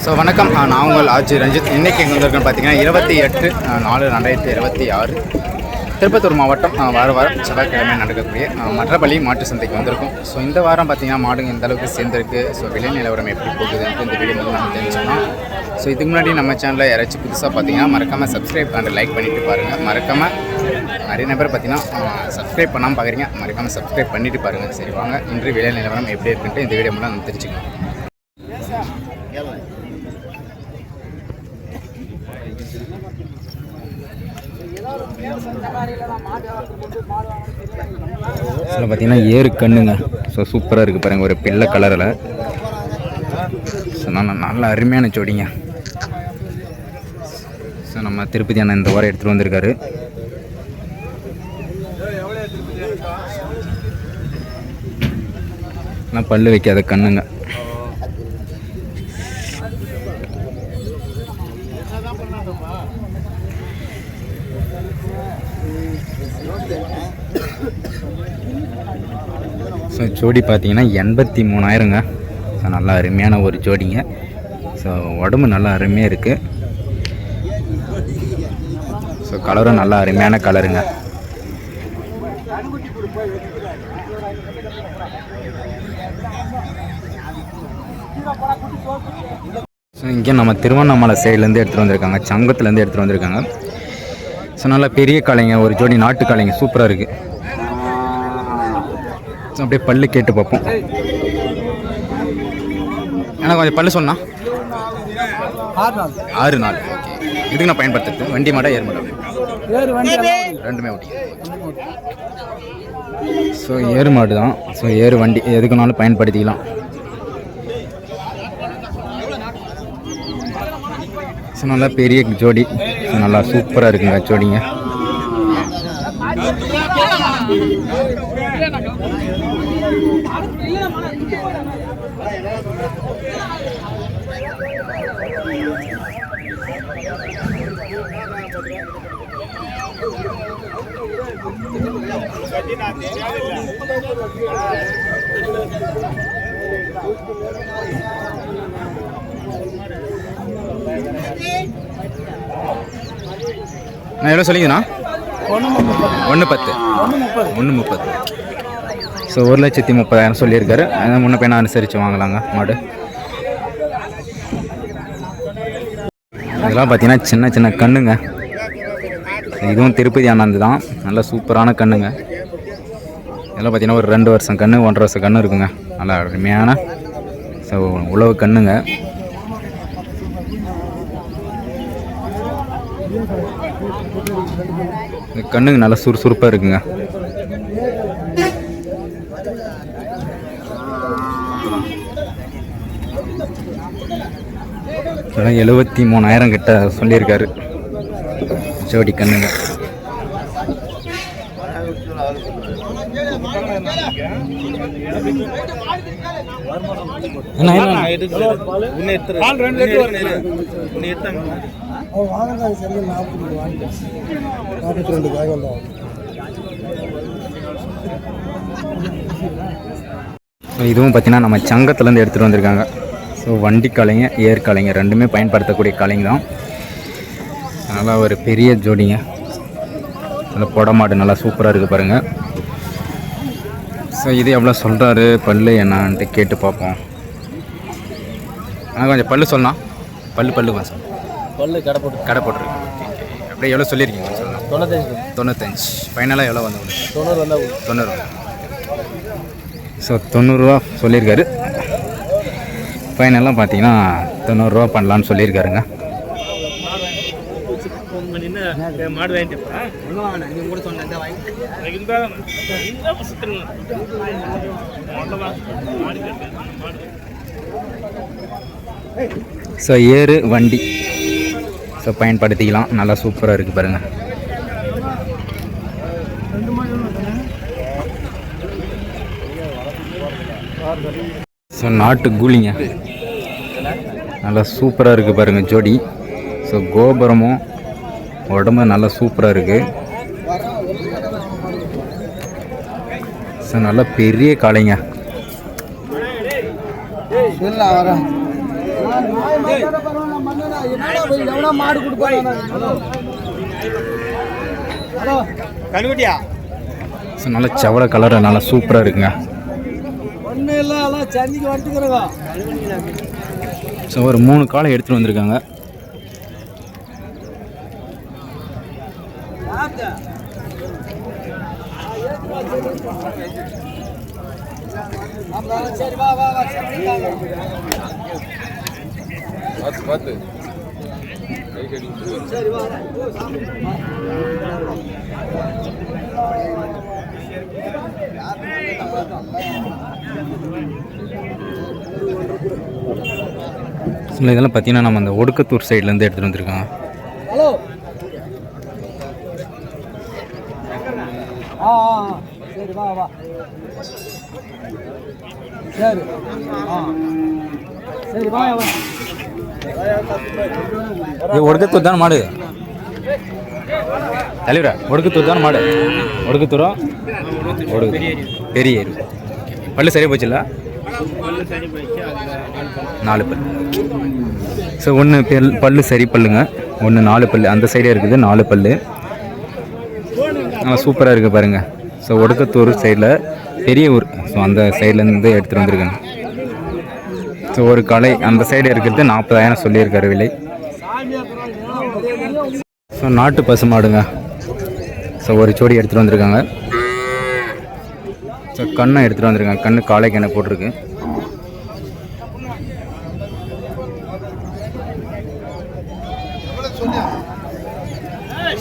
So வணக்கம், நான் உங்கள் ஆட்சி ரஞ்சித். இன்றைக்கி எங்கே வந்திருக்கேன்னு பார்த்தீங்கன்னா 28/4/2026 திருப்பத்தூர் மாவட்டம் வாரம் செவ்வாய்க்கிழமை நடக்கக்கூடிய மற்றபள்ளி மாட்டு சந்தைக்கு வந்திருக்கும். ஸோ இந்த வாரம் பார்த்திங்கன்னா மாடுங்க இந்த அளவுக்கு சேர்ந்துருக்கு. ஸோ விலை நிலவரம் எப்படி போகுதுன்ட்டு இந்த வீடியோ மூலம் நம்ம தெரிஞ்சுக்கலாம். ஸோ இதுக்கு முன்னாடி நம்ம சேனலில் யாராச்சும் புதுசாக பார்த்தீங்கன்னா மறக்காமல் சப்ஸ்கிரைப் பண்ணி லைக் பண்ணிவிட்டு பாருங்கள். மறக்காமல் நிறைய நபர் பார்த்தீங்கன்னா சப்ஸ்கிரைப் பண்ணாமல் பார்க்குறீங்க, மறக்காமல் சப்ஸ்கிரைப் பண்ணிவிட்டு பாருங்கள். சரி வாங்க, இன்று விலை நிலவரம் எப்படி இருக்குன்ட்டு இந்த வீடியோ மூலம் நம்ம தெரிஞ்சுக்கலாம். இதில் பார்த்தீங்கன்னா ஏறு கண்ணுங்க. ஸோ சூப்பராக இருக்குது பாருங்கள், ஒரு பிள்ளை கலரில். ஸோ நல்ல அருமையான ஜோடிங்க. ஸோ நம்ம திருப்பதி அண்ணன் இந்த வாரம் எடுத்துகிட்டு வந்திருக்காரு. நான் பல்லு வைக்காத கண்ணுங்க. ஸோ ஜோடி பார்த்தீங்கன்னா 83,000ங்க. ஸோ நல்லா அருமையான ஒரு ஜோடிங்க. ஸோ உடம்பு நல்லா அருமையாக இருக்குது. ஸோ கலரும் நல்லா அருமையான கலருங்க. ஸோ இங்கே நம்ம திருவண்ணாமலை சைட்லேருந்து எடுத்துகிட்டு வந்திருக்காங்க, சங்கத்துலேருந்து எடுத்துகிட்டு வந்திருக்காங்க. ஸோ நல்லா பெரிய காளைங்க, ஒரு ஜோடி நாட்டு காளைங்க சூப்பராக இருக்குது. ஸோ அப்படியே பல்லு கேட்டு பார்ப்போம். ஏன்னா கொஞ்சம் பல்லு சொன்னா 6 நாள். ஓகே, இதுக்கு நான் பயன்படுத்துறது வண்டி மாடா ஏர் மாடா? ரெண்டுமே ஓட்டி. ஸோ ஏறு மாடு தான். ஸோ ஏறு வண்டி எதுக்குனாலும் பயன்படுத்திக்கலாம். ஸோ நல்லா பெரிய ஜோடி, நல்லா சூப்பராக இருக்குங்க ஜோடிங்க. நான் எவ்வளோ சொல்லிங்கண்ணா? 1,10,1,30. ஸோ 1,30,000 சொல்லியிருக்காரு. அதான் முன்ன பையனை அனுசரித்து வாங்கலாங்க மாடு. இதெல்லாம் பார்த்தீங்கன்னா சின்ன சின்ன கண்ணுங்க. இதுவும் திருப்பதி ஆனந்து தான். நல்லா சூப்பரான கண்ணுங்க. இதெல்லாம் பார்த்தீங்கன்னா ஒரு 2 வருஷம் கன்று, 1.5 வருஷம் கன்று இருக்குங்க. நல்லா அருமையான ஸோ உழவு கண்ணுங்க. இந்த கண்ணுங்க நல்லா சுறுசுறுப்பாக இருக்குங்க. இதெல்லாம் 73,000 கிட்ட சொல்லியிருக்காரு ஜோடி கண்ணுங்க. இதுவும் பார்த்தீங்கன்னா நம்ம சங்கத்துலேருந்து எடுத்துகிட்டு வந்திருக்காங்க. ஸோ வண்டி காளைங்க, ஏர் காளைங்க ரெண்டுமே பயன்படுத்தக்கூடிய காளைங்க தான். நல்லா ஒரு பெரிய ஜோடிங்க. நல்லா பொட மாடு நல்லா சூப்பராக இருக்குது பாருங்கள். ஸோ இது எவ்வளோ சொல்கிறாரு பல்லு என்னான்ட்டு கேட்டு பார்ப்போம். ஆனால் கொஞ்சம் பல்லு சொல்லலாம். பல்லு கொஞ்சம் பல்லு கடை போட்டுருக்கு. அப்படியே எவ்வளோ சொல்லியிருக்கீங்க சொல்லலாம்? 95. ஃபைனலாக எவ்வளோ வந்து? 90. ஸோ 90 ரூபா சொல்லியிருக்காரு. ஃபைனலாக பார்த்தீங்கன்னா 90 ரூபா பண்ணலான்னு சொல்லியிருக்காருங்க. ஸோ ஏறு வண்டி ஸோ பயன்படுத்திக்கலாம். நல்லா சூப்பராக இருக்குது பாருங்கள். ஸோ நாட்டு கூலிங்க நல்லா சூப்பராக இருக்குது பாருங்கள் ஜோடி. ஸோ கோபுரமும் உடம்பு நல்லா சூப்பராக இருக்குது. ஸோ நல்லா பெரிய காளைங்க. மாடு கொடுப்பாங்க கழுவட்டியா நல்ல செவல கலர் நல்லா சூப்பராக இருக்குங்க. ஒன்றும் இல்லை எல்லாம் சந்திக்கு வந்துக்கிறதா. ஸோ ஒரு 3 காலை எடுத்துகிட்டு வந்திருக்காங்க. சரி வா வா வா பார்த்து சரி வா இதெல்லாம் பார்த்தீங்கன்னா நம்ம அந்த ஒடுக்கத்தூர் சைட்லேருந்து எடுத்துகிட்டு வந்திருக்கோம். ஹலோ சரி வா வா சரி சரி வா வா இது ஒடுக்கத்தூர் தானே மாடு தலைவரா? ஒடுக்கத்தூர் தானே மாடு? ஒடுக்கத்தூரா? பெரிய ஏரி. பல்லு சரியாக போச்சுல்ல? 4 பல். ஸோ ஒன்று பல்லு சரி பல்லுங்க, ஒன்று 4 பல். அந்த சைடே இருக்குது 4 பல். நல்லா சூப்பராக இருக்குது பாருங்கள். ஸோ ஒடுக்கத்தூர் சைடில் பெரிய ஊர். ஸோ அந்த சைட்லேருந்து எடுத்துகிட்டு வந்திருக்காங்க. ஸோ ஒரு கலை அந்த சைடு இருக்கிறது 40,000 சொல்லியிருக்காரு விலை. ஸோ நாட்டு பசு மாடுங்க. ஸோ ஒரு ஜோடி எடுத்துகிட்டு வந்திருக்காங்க. ஸோ கண்ணை எடுத்துகிட்டு வந்திருக்காங்க. கண்ணு காலை கண்ணை போட்டிருக்கு.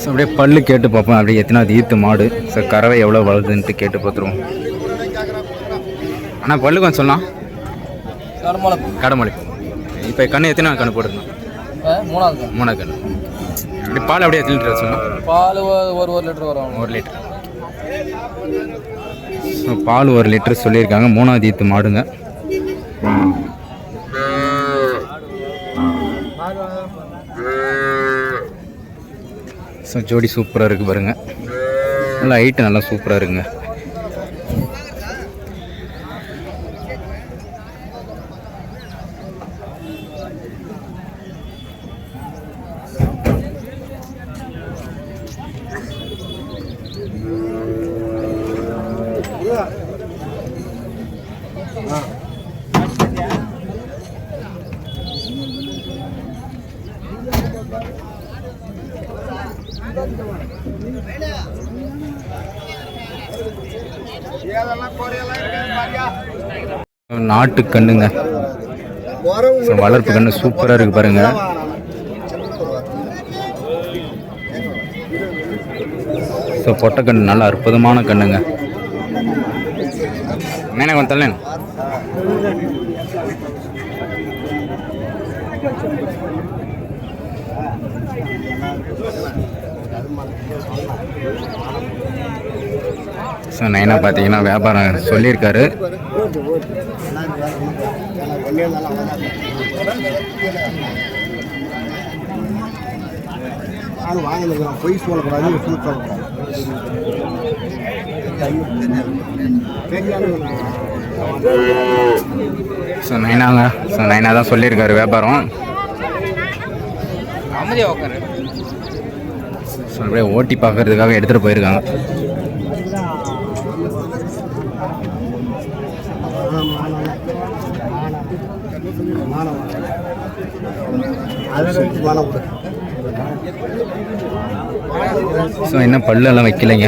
ஸோ அப்படியே பல்லு கேட்டு பார்ப்போம். அப்படியே எத்தனாவது ஈத்து மாடு. ஸோ கறவை எவ்வளோ வளருதுன்ட்டு கேட்டு பார்த்துருவோம். ஆனால் பல்லு கொஞ்சம் சொல்லலாம். கடமலை. இப்போ கண்ணு எத்தனை கண்ணு போட்டுருந்தோம்? 3வது கண்ணு. அப்படி பால் அப்படியே எத்தனை லிட்டர் சொல்லலாம்? பால் ஒரு லிட்டர் வரும். 1 லிட்டர். ஸோ பால் 1 லிட்டர் சொல்லியிருக்காங்க. 3வது ஈத்து மாடுங்க. ஸோ ஜோடி சூப்பராக இருக்குது பாருங்கள். நல்லா ஹைட்டு நல்லா சூப்பராக இருக்குங்க. நாட்டு கண்ணுங்க. வளர்ப்பு கண்ணு சூப்பராக இருக்கு பாருங்க. ஸோ பொட்டை கண்ணு நல்ல அற்புதமான கண்ணுங்க. மேனே கொஞ்சம் தள்ளேன். ஸோ நைனா பார்த்தீங்கன்னா வியாபாரம் சொல்லியிருக்காரு. பொய் சொல்லக்கூடாது, ஸோ நைனாங்க. ஸோ நைனா தான் சொல்லியிருக்காரு வியாபாரம். ஸோ அப்படியே ஓட்டி பார்க்கறதுக்காக எடுத்துகிட்டு போயிருக்காங்க. ஸோ என்ன பல்லெல்லாம் வைக்கலைங்க.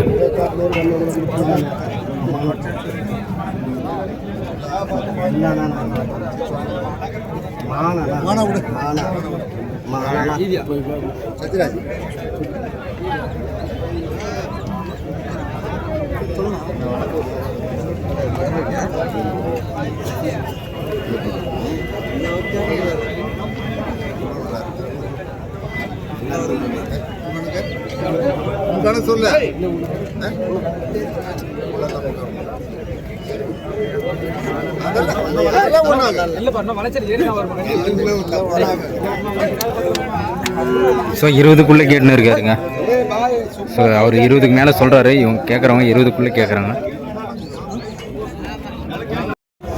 சொல்ல ஸோ 20க்குள்ளே கேட்டுன்னு இருக்காருங்க. ஸோ அவர் 20க்கு மேலே சொல்கிறாரு. இவங்க கேட்குறவங்க 20க்குள்ளே கேட்குறாங்க.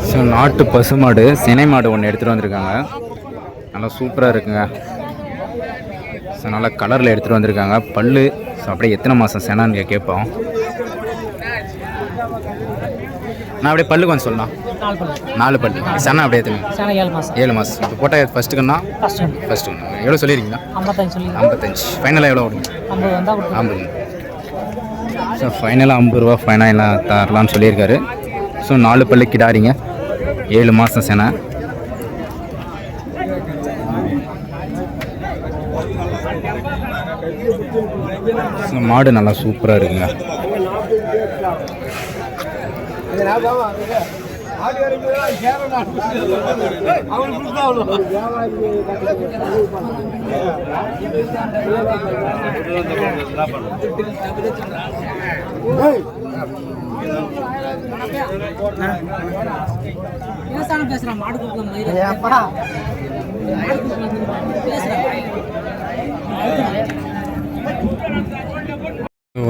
ஸோ நாட்டு பசு மாடு சினை மாடு ஒன்று எடுத்துகிட்டு வந்திருக்காங்க. நல்லா சூப்பராக இருக்குங்க. ஸோ நல்லா கலரில் எடுத்துகிட்டு வந்திருக்காங்க. பல்லு ஸோ அப்படியே எத்தனை மாதம் செனான்னு கேட்போம். நான் அப்படியே பல்லு கொஞ்சம் சொல்லலாம். 4 பல்லு. செனா அப்படியே எத்தனை? 7 மாதம். இப்போ போட்டால் ஃபஸ்ட்டு கண்ணா? ஃபஸ்ட்டு கண்ணா. எவ்வளோ சொல்லியிருக்கீங்களா? 55. ஃபைனலாக எவ்வளோ வரும்? 50. ஸோ ஃபைனலாக 50 ரூபா ஃபைனலாக தரலான்னு சொல்லியிருக்காரு. ஸோ 4 பல்லு கிடாரிங்க, 7 மாதம் செனை. ஸோ மாடு நல்லா சூப்பராக இருக்குங்க.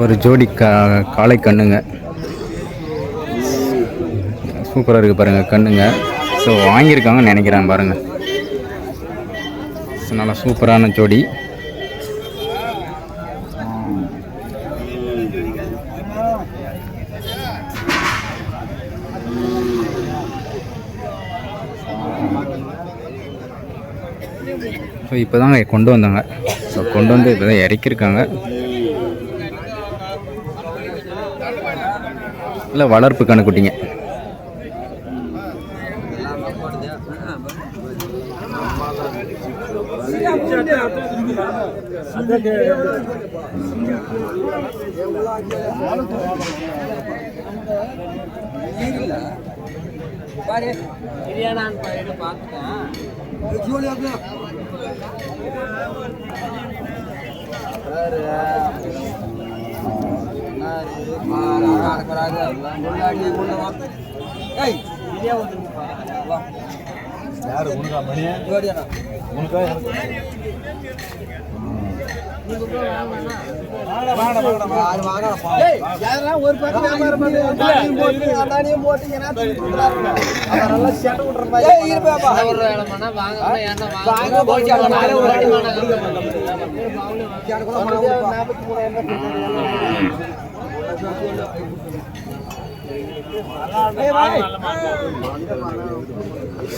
ஒரு ஜோடி காளை கண்ணுங்க, சூப்பராக இருக்குது பாருங்கள் கண்ணுங்க. ஸோ வாங்கியிருக்காங்கன்னு நினைக்கிறேன் பாருங்கள். ஸோ நல்லா சூப்பரான ஜோடி. ஸோ இப்போ தாங்க கொண்டு வந்தாங்க. ஸோ கொண்டு வந்து இப்போ தான் இறக்கியிருக்காங்க. இல்லை வளர்ப்பு கண்ணுக்குட்டிங்க.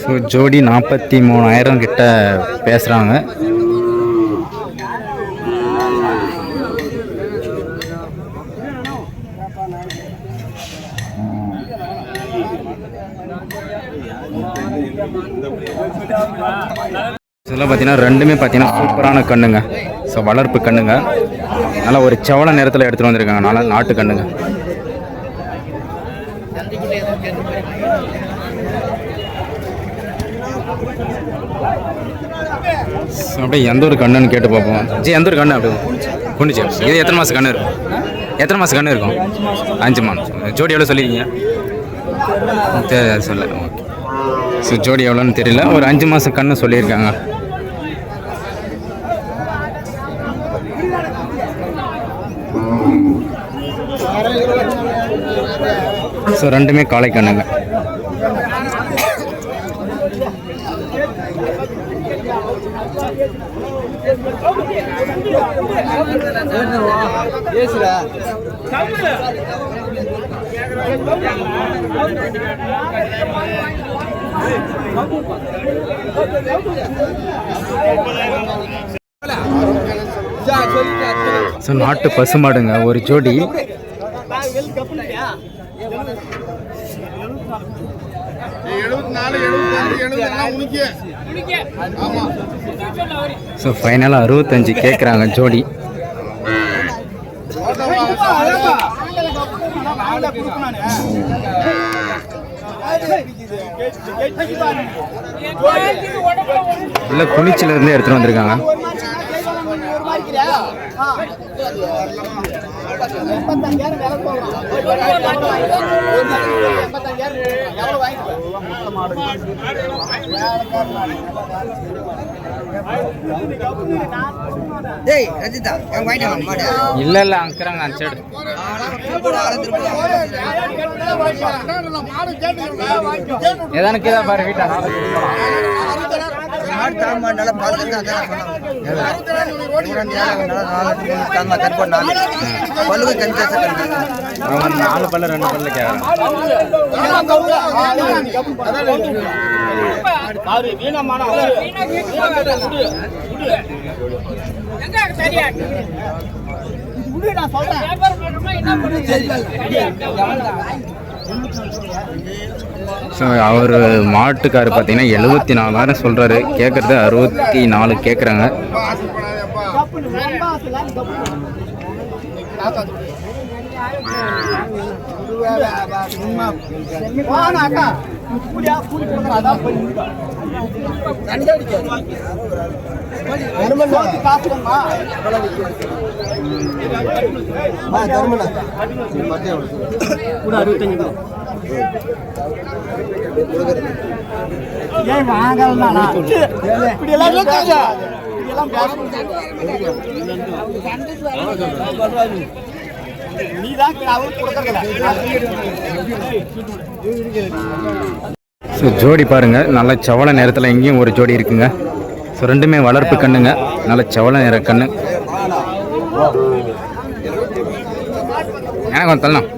ஸோ ஜோடி 43,000 கிட்ட பேசுகிறாங்க. இதெல்லாம் பார்த்தீங்கன்னா ரெண்டுமே பார்த்தீங்கன்னா சூப்பரான கண்ணுங்க. ஸோ வளர்ப்பு கண்ணுங்க, நல்லா ஒரு செவல நேரத்தில் எடுத்துகிட்டு வந்திருக்காங்க. நல்லா நாட்டு கண்ணுங்க. அப்படியே எந்த ஒரு கண்ணுன்னு கேட்டு பார்ப்போம். எந்த ஒரு கண்ணு அப்படி கொண்டுச்சு? இது எத்தனை மாதம் கண்ணு இருக்கும்? எத்தனை மாதம் கண்ணு இருக்கும்? 5 மாதம். ஜோடி எவ்வளோ சொல்லியிருக்கீங்க? சொல்ல. ஓகே. ஸோ ஜோடி எவ்வளோன்னு தெரியல, ஒரு 5 மாதம் கண்ணு சொல்லியிருக்காங்க. ஸோ ரெண்டுமே காளை கண்ணுங்க. ஸோ நாட்டு பசுமாடுங்க, ஒரு ஜோடி. ஸோ ஃபைனலாக 65 கேட்குறாங்க ஜோடி. இல்லை குளிச்சிலேருந்து எடுத்துகிட்டு வந்திருக்காங்க. இல்ல இல்ல அங்கறாங்க அஞ்சடு ஏதான கேதா பாரு வீட்டா மாடு தாமா நல்லா பாத்துட்டு அதான் சொன்னாங்க கற்ப நாலு பல்லுக்கு கஞ்சாச அவன் 4 பல்லு 2 பல்லு கேட்குறான். ஸோ அவர் மாட்டுக்காரு பார்த்தீங்கன்னா 74,000 சொல்கிறாரு, கேட்குறது 64 கேட்குறாங்க. ஸோ ஜோடி பாருங்க, நல்ல சவள நேரத்தில் இங்கேயும் ஒரு ஜோடி இருக்குங்க. ஸோ ரெண்டுமே வளர்ப்பு கண்ணுங்க, நல்ல சவள நேர கண்ணு. எனக்கு கொஞ்சம் தள்ளலாம்.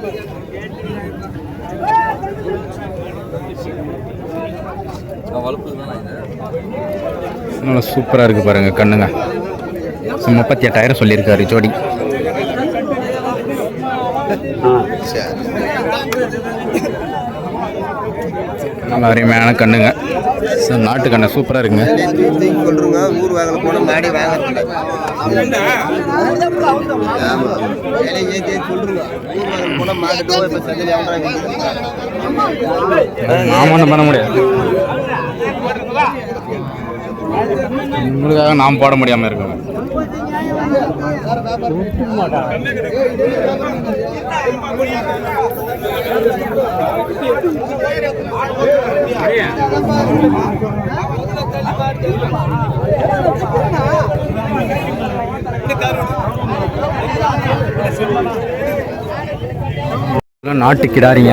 நல்லா சூப்பராக இருக்குது பாருங்க கண்ணுங்க. ஸோ 38,000 சொல்லியிருக்காரு ஜோடி. நல்லா அருமையான கண்ணுங்க. ஸோ நாட்டு கண்ணை சூப்பராக இருக்குங்க. சொல்றோங்க ஊர் வாங்கல போன மாடி வாங்கல சொல்றோங்க ஊர் வாங்கல போன மாடு இப்ப சந்தையில நாம ஒன்றும் பண்ண முடியாது, உங்களுக்காக நாம் போட முடியாமல் இருக்கோங்க. நாட்டு கிடாரிங்க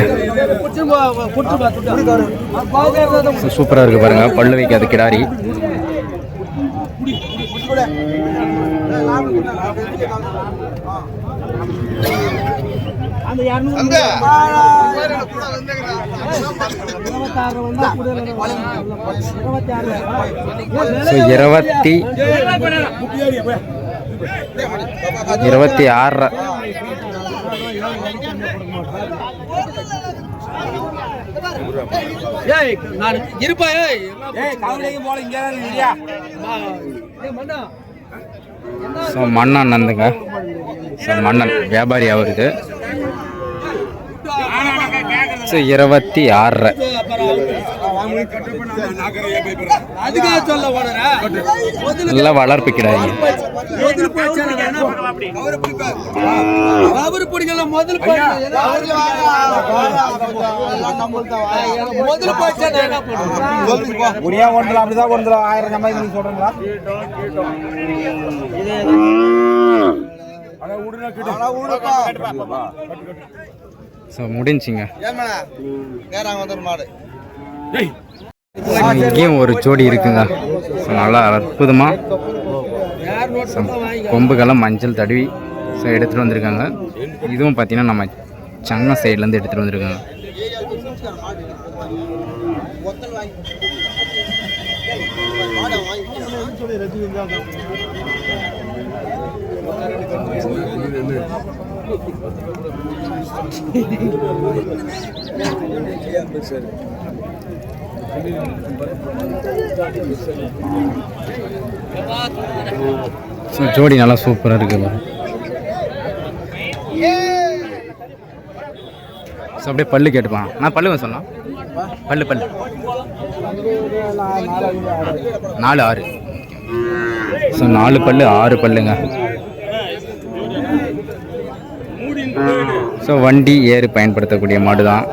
சூப்பராக இருக்கு பாருங்க, பல்லு வைக்காத கிடாரி. ஸோ 26 ஸோ மன்னன் நந்துங்க. ஸோ மன்னன் வியாபாரி அவருக்கு. ஸோ 26 நல்லா வளர்ப்பு கிடாங்க. ஸோ முடிஞ்சிங்க. இங்கேயும் ஒரு ஜோடி இருக்குங்க. ஸோ நல்லா அற்புதமாக கொம்புக்கெல்லாம் மஞ்சள் தடவி ஸோ எடுத்துகிட்டு வந்திருக்காங்க. இதுவும் பார்த்தீங்கன்னா நம்ம சங்க சைட்லேருந்து எடுத்துகிட்டு வந்திருக்காங்க. ஸோ ஜோடி நல்லா சூப்பராக இருக்குது. ஸோ அப்படியே பல்லு கேட்டுப்பான். நான் பல்லு சொல்லலாம். பல்லு 4 6. ஸோ 4 பல்லு 6 பல்லுங்க. ஸோ வண்டி ஏறு பயன்படுத்தக்கூடிய மாடு தான்.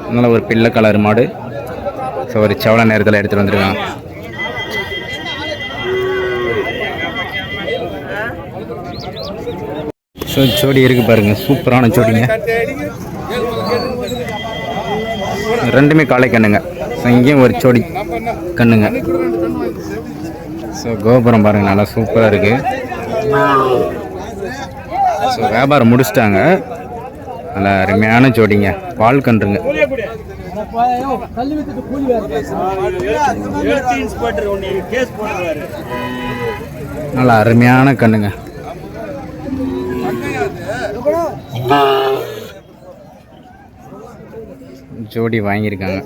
அதனால் ஒரு பிள்ளை கலர் மாடு. ஸோ ஒரு சவள நேரத்தில் எடுத்துகிட்டு வந்துருக்காங்க. ஸோ ஜோடி இருக்குது பாருங்கள், சூப்பரான ஜோடிங்க. ரெண்டுமே காளை கண்ணுங்க. ஸோ இங்கேயும் ஒரு ஜோடி கண்ணுங்க. ஸோ கோபுரம் பாருங்கள் நல்லா சூப்பராக இருக்குது. ஸோ வியாபாரம் முடிச்சிட்டாங்க. நல்லா அருமையான ஜோடிங்க, பால் கன்றுங்க. நல்லா அருமையான கண்ணுங்க. ஜோடி வாங்கியிருக்காங்க.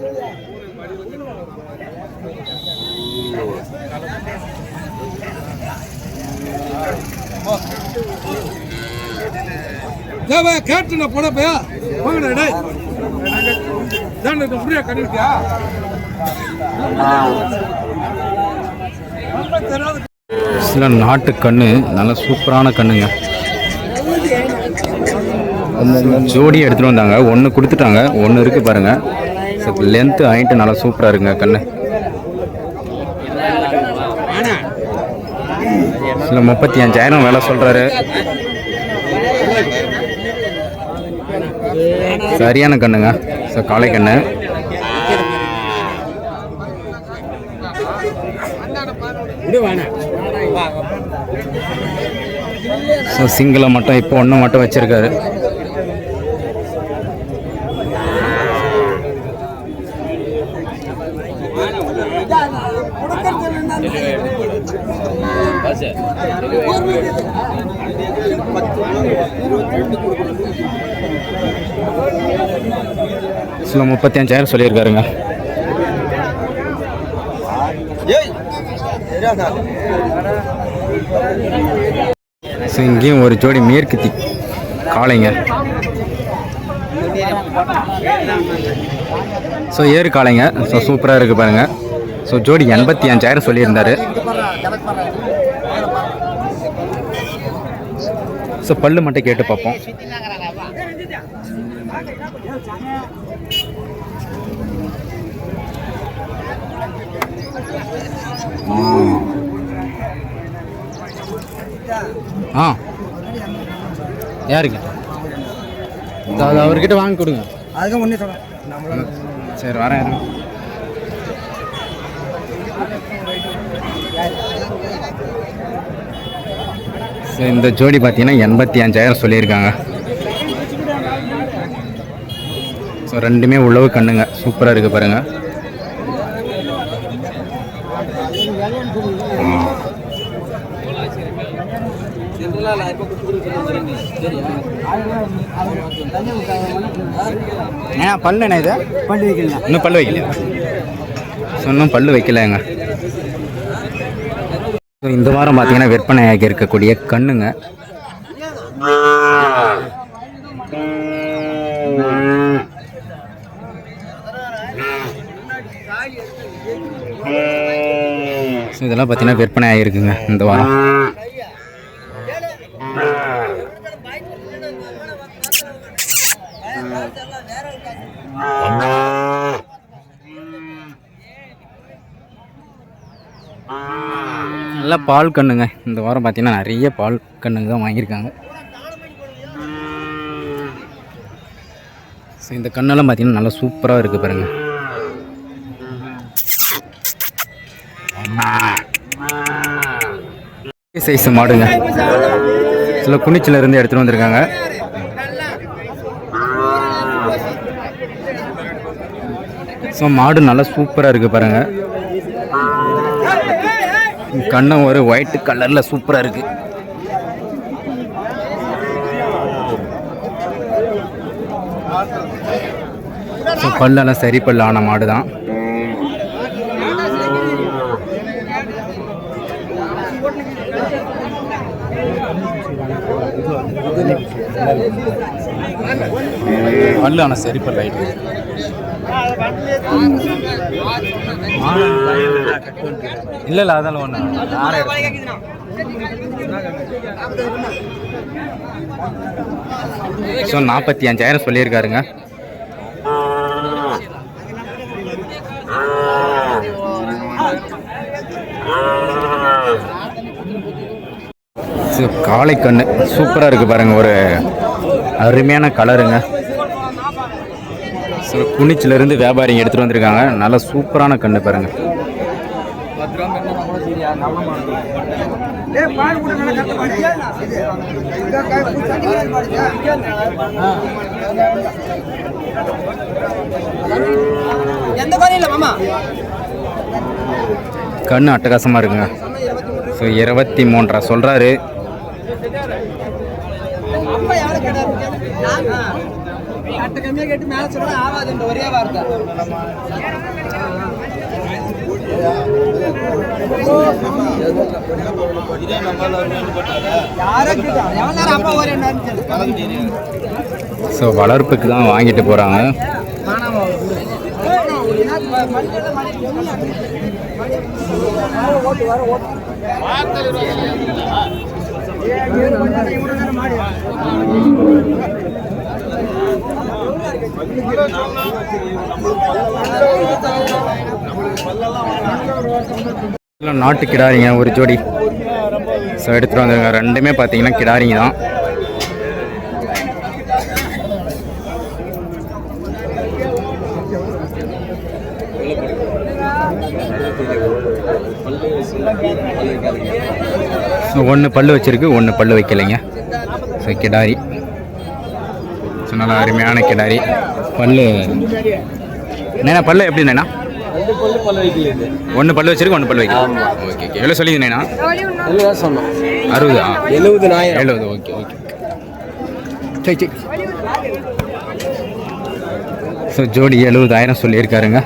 கேட்டு போன பையா புரியா கட்டிருக்கியா சில நாட்டு கண்ணு நல்ல சூப்பரான கண்ணுங்க. ஜோடி எடுத்துகிட்டு வந்தாங்க, ஒன்று கொடுத்துட்டாங்க, ஒன்று இருக்குது பாருங்கள். ஸோ லென்த்து ஹைட்டு நல்லா சூப்பராக இருக்குங்க கண்ணு. சில 35,000 விலை சொல்கிறாரு. சரியான கண்ணுங்க. ஸோ காளை கண்ணு. ஸோ சிங்கிளை மட்டும் இப்போ ஒன்று மட்டும் வச்சுருக்காரு. சில 35,000 சொல்லியிருக்காருங்க. ஸோ இங்கேயும் ஒரு ஜோடி மேற்குத்தி காளைங்க. ஸோ ஏறு காளைங்க. ஸோ சூப்பராக இருக்குது பாருங்கள். ஸோ ஜோடி 85,000 சொல்லியிருந்தார். ஸோ பல்லு மட்டும் கேட்டு பார்ப்போம். ஆ யாருக்கு அது அவர்கிட்ட வாங்கி கொடுங்க. அதுக்கு ஒன்றே சொல்ல சரி வரேன். ஸோ இந்த ஜோடி பார்த்தீங்கன்னா 85,000 சொல்லியிருக்காங்க. ஸோ ரெண்டுமே உழவு கண்ணுங்க, சூப்பராக இருக்குது பாருங்கள். ஏன் பல்லு என்ன இது? பல்லு வைக்கல, இன்னும் பல்லு வைக்கலையா? ஸோ இன்னும் பல்லு வைக்கலைங்க. ஸோ இந்த வாரம் பார்த்தீங்கன்னா விற்பனையாகி இருக்கக்கூடிய கண்ணுங்க. ஸோ இதெல்லாம் பார்த்தீங்கன்னா விற்பனை ஆகிருக்குங்க இந்த வாரம். நல்லா பால் கண்ணுங்க. இந்த வாரம் பார்த்தீங்கன்னா நிறைய பால் கண்ணுங்க தான் வாங்கியிருக்காங்க. ஸோ இந்த கண்ணெல்லாம் பார்த்தீங்கன்னா நல்லா சூப்பராக இருக்குது பாருங்கள். சைஸ் மாடுங்க. சில குனிச்சில இருந்து எடுத்துகிட்டு வந்திருக்காங்க. ஸோ மாடு நல்லா சூப்பராக இருக்குது பாருங்கள். கண்ணம் ஒரு ஒயிட் கலரில் சூப்பராக இருக்குது. ஸோ பல்லெல்லாம் சரி பல்லு ஆன மாடு தான். பல்லு ஆனால் சரி பல்லு ஆகிட்டு. இல்லை இல்லை அதெல்லாம் ஒன்று. ஸோ 45,000 சொல்லியிருக்காருங்க. காளை கண்ணு சூப்பராக இருக்குது பாருங்கள். ஒரு அருமையான கலருங்க. ஸோ குனிச்சிலேருந்து வியாபாரிங்க எடுத்துகிட்டு வந்திருக்காங்க. நல்லா சூப்பரான கண்ணு பாருங்கள். எந்த மாதிரி இல்லை மாமா கண்ணு அட்டகாசமாக இருக்குங்க. ஸோ 23.5 சொல்கிறாரு. அட்டை கம்மியாக கேட்டு மேலே சொல்ல ஆகாது ஒரே வார்த்தை. ஸோ வளர்ப்புக்கு தான் வாங்கிட்டு போகிறாங்க. நாட்டு கிடாரிங்க ஒரு ஜோடி. ஸோ எடுத்துகிட்டு வந்துருங்க. ரெண்டுமே பார்த்தீங்கன்னா கிடாரிங்க தான். ஸோ ஒன்று பல்லு வச்சுருக்கு, ஒன்று பல்லு வைக்கலைங்க. ஸோ கிடாரி ஸோ நல்லா அருமையான கிடாரி. பல்லு என்னண்ணா பல்லு எப்படிண்ணா? ஒன்று பல்லு வச்சிருக்கு, ஒன்று பல்லு வைக்கல. Okay okay. எவ்வளோ சொல்லிங்கண்ணா? 60. 70. Okay okay. சரி சரி. ஸோ ஜோடி 70,000 சொல்லியிருக்காருங்க.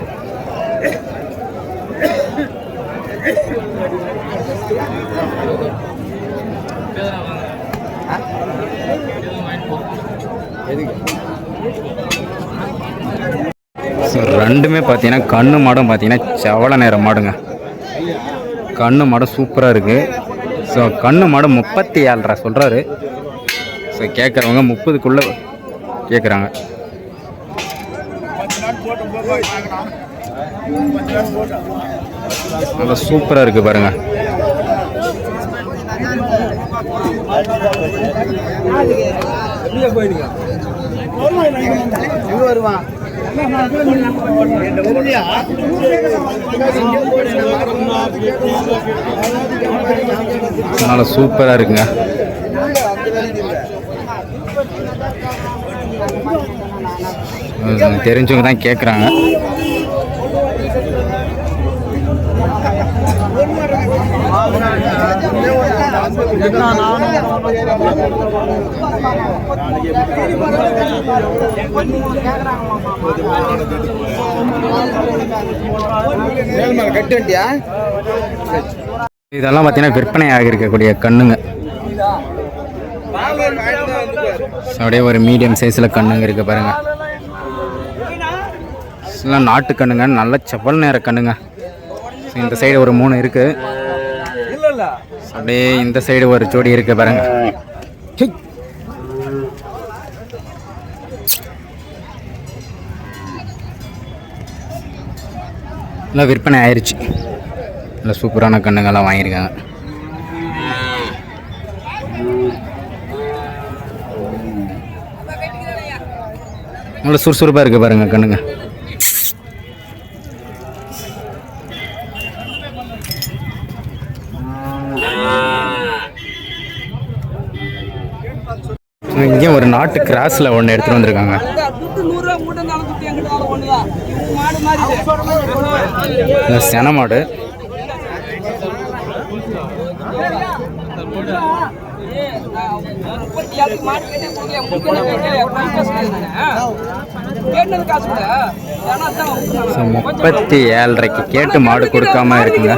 ஸோ ரெண்டுமே பார்த்தீங்கன்னா கண்ணு மாடும் பார்த்தீங்கன்னா செவல நேரம் மாடுங்க. கண்ணு மாடும் சூப்பராக இருக்குது. ஸோ கண்ணு மாடு 37.5 சொல்கிறாரு. ஸோ கேட்குறவங்க 30க்குள்ளே கேட்குறாங்க. நல்லா சூப்பராக இருக்குது பாருங்கள். வருவான் நல்லா சூப்பராக இருக்குங்க. தெரிஞ்சவங்க தான் கேட்குறாங்க. இதெல்லாம் பார்த்தீங்கன்னா விற்பனை ஆகியிருக்கக்கூடிய கண்ணுங்க. அப்படியே ஒரு மீடியம் சைஸில் கண்ணுங்க இருக்குது பாருங்கள். எல்லாம் நாட்டு கண்ணுங்க, நல்ல செப்பல் நேர கண்ணுங்க. இந்த சைடு ஒரு 3 இருக்குது. அப்படியே இந்த சைடு ஒரு ஜோடி இருக்குது பாருங்க. எல்லாம் விற்பனை ஆயிடுச்சு. நல்லா சூப்பரான கண்ணுங்கள்லாம் வாங்கியிருக்காங்க. நல்லா சுறுசுறுப்பாக இருக்குது பாருங்க கண்ணுங்க. இங்கே ஒரு நாட்டு கிராஸில் ஒன்று எடுத்துகிட்டு வந்திருக்காங்க. சென மாடு. ஸோ 37.5 கேட்டு மாடு கொடுக்காம இருக்குங்க.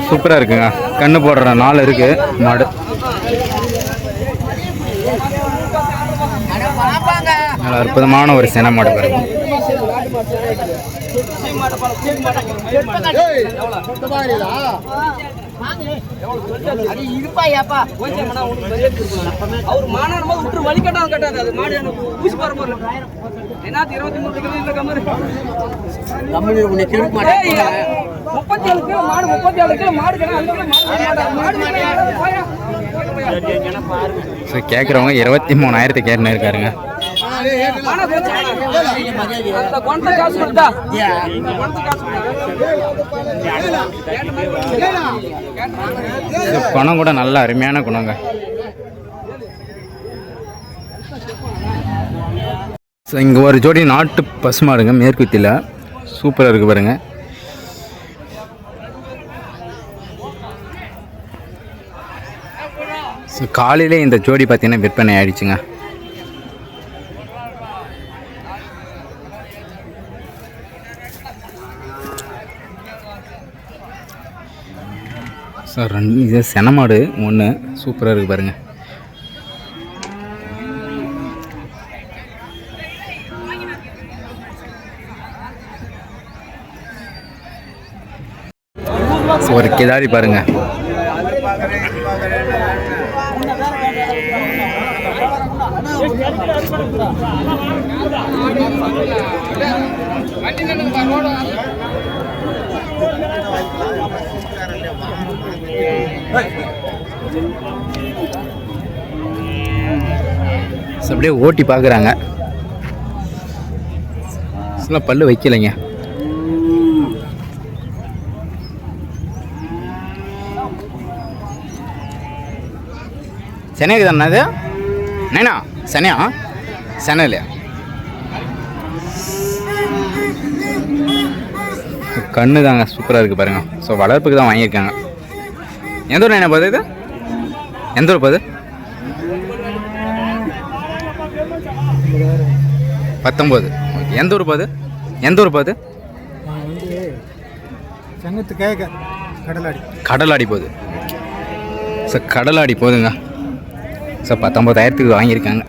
சூப்பராக இருக்குங்க. கண்ணு போடுற நாள் இருக்கு மாடு. நல்ல அற்புதமான ஒரு சென மாடு பாருங்க. கேட்குறவங்க 23,000 கேட்டுன்னு இருக்காருங்க. குணம் கூட நல்ல அருமையான குணங்க. ஸோ இங்கே ஒரு ஜோடி நாட்டு பசுமாடுங்க மேற்குத்தியில் சூப்பராக இருக்குது பாருங்க. ஸோ காலையிலே இந்த ஜோடி பார்த்தீங்கன்னா விற்பனை ஆயிடுச்சுங்க. ஸோ இது செனமாடு ஒன்று சூப்பராக இருக்குது பாருங்கள். ஸோ ஒரு கிடாரி பாருங்கள். அப்படியே ஓட்டி பார்க்குறாங்க. பல்லு வைக்கலைங்க. சென்னைக்கு தானே அது நைனா சென்னையா சென்னை இல்லையா? கண்ணு தாங்க சூப்பராக இருக்குது பாருங்கள். ஸோ வளர்ப்புக்கு தான் வாங்கியிருக்காங்க. எந்த ஊர் நைனா போகுது இது? எந்த ஊர் போகுது? 19. ஓகே. எந்த ஊர் போகுது? எந்த ஊர் போகுது? கடலாடி போகுது. ஸோ கடலாடி போகுதுங்க. ஸோ 19,000 வாங்கியிருக்காங்க.